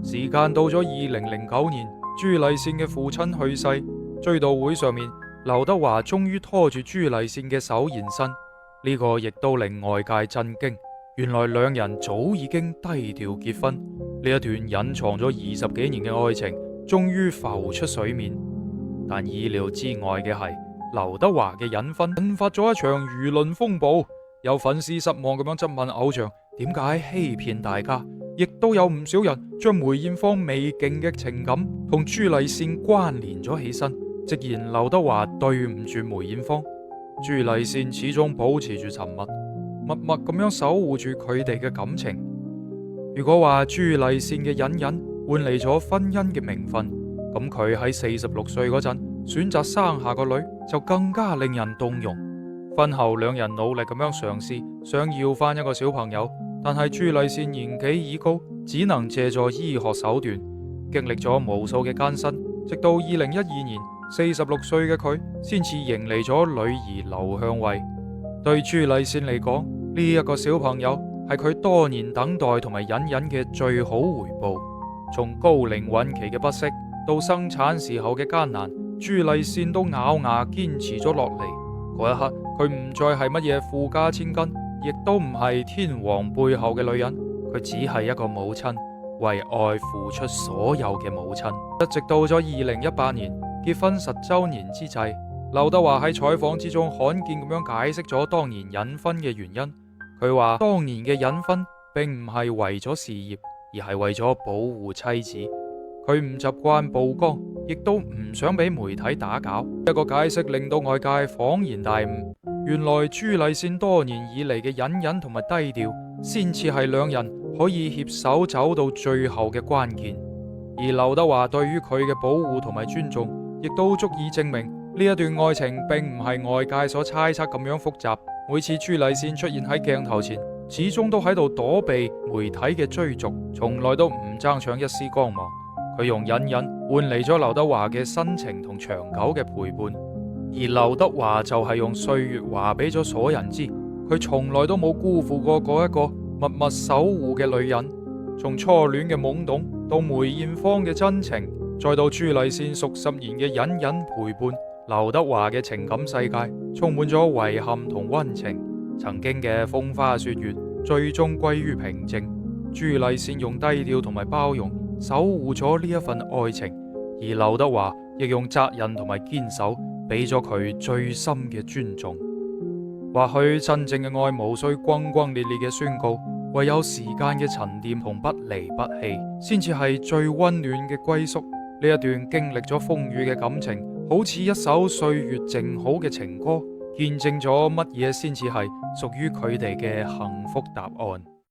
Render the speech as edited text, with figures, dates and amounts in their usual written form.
時間到咗2009年，朱麗倩嘅父親去世，追悼會上面，劉德華終於拖住朱麗倩嘅手現身，呢個亦都令外界震驚。原來兩人早已經低調結婚，呢一段隱藏咗20幾年嘅愛情，終於浮出水面。但意料之外嘅係，劉德華嘅隱婚引發咗一場輿論風暴，有粉絲失望咁樣質問偶像點解欺騙大家，亦都有唔少人將梅艷芳未盡嘅情感同朱麗倩關聯咗起身，直言劉德華對唔住梅艷芳。朱麗倩始終保持住沉默，默默咁樣守護住佢哋嘅感情。如果話朱麗倩嘅隱忍換嚟咗婚姻嘅名分，咁佢喺46歲嗰陣選擇生下個女就更加令人動容。婚後兩人努力咁樣嘗試想要翻一個小朋友，但係朱麗倩年紀已高，只能借助醫學手段，經歷咗無數嘅艱辛，直到2012年46歲嘅佢先至迎嚟咗女兒劉向慧。對朱麗倩嚟講，呢一個小朋友係佢多年等待同埋隱忍嘅最好回報。從高齡孕期嘅不適到生產時候嘅艱難，朱麗倩都咬牙堅持咗落嚟。嗰一刻，佢唔再係乜嘢富家千金，亦都唔係天王背後嘅女人，佢只係一個母親，為愛付出所有嘅母親。一直到咗2018年結婚10週年之際，劉德華喺採訪之中罕見咁樣解釋咗當年隱婚嘅原因。佢話當年嘅隱婚並唔係為咗事業，而係為咗保護妻子。佢唔習慣曝光，亦都唔想俾媒體打攪。一個解釋令到外界恍然大悟，原來朱麗倩多年以嚟嘅隱忍同埋低調，先至係兩人可以攜手走到最後嘅關鍵。而劉德華對於佢嘅保護同埋尊重，亦都足以證明呢一段愛情並唔係外界所猜測咁樣複雜。每次朱麗倩出現喺鏡頭前，始終都喺度躲避媒體嘅追逐，從來都唔爭搶一絲光芒。佢用隱忍換嚟咗劉德華嘅深情同長久嘅陪伴，而劉德華就係用歲月話俾咗所有人知，佢從來都冇辜負過嗰一個默默守護嘅女人。從初戀嘅懵懂到梅艷芳嘅真情，再到朱麗倩數十年嘅隱忍陪伴，劉德華嘅情感世界充滿咗遺憾同溫情。曾經嘅風花雪月最終歸於平靜，朱麗倩用低調同埋包容守護咗呢一份愛情，而劉德華亦用責任同埋堅守俾咗佢最深嘅尊重。或許真正嘅愛無需轟轟烈烈嘅宣告，唯有時間嘅沉澱同不離不棄，先至係最溫暖嘅歸宿。呢一段經歷咗風雨嘅感情，好似一首歲月靜好嘅情歌，見證咗乜嘢先至係屬於佢哋嘅幸福答案。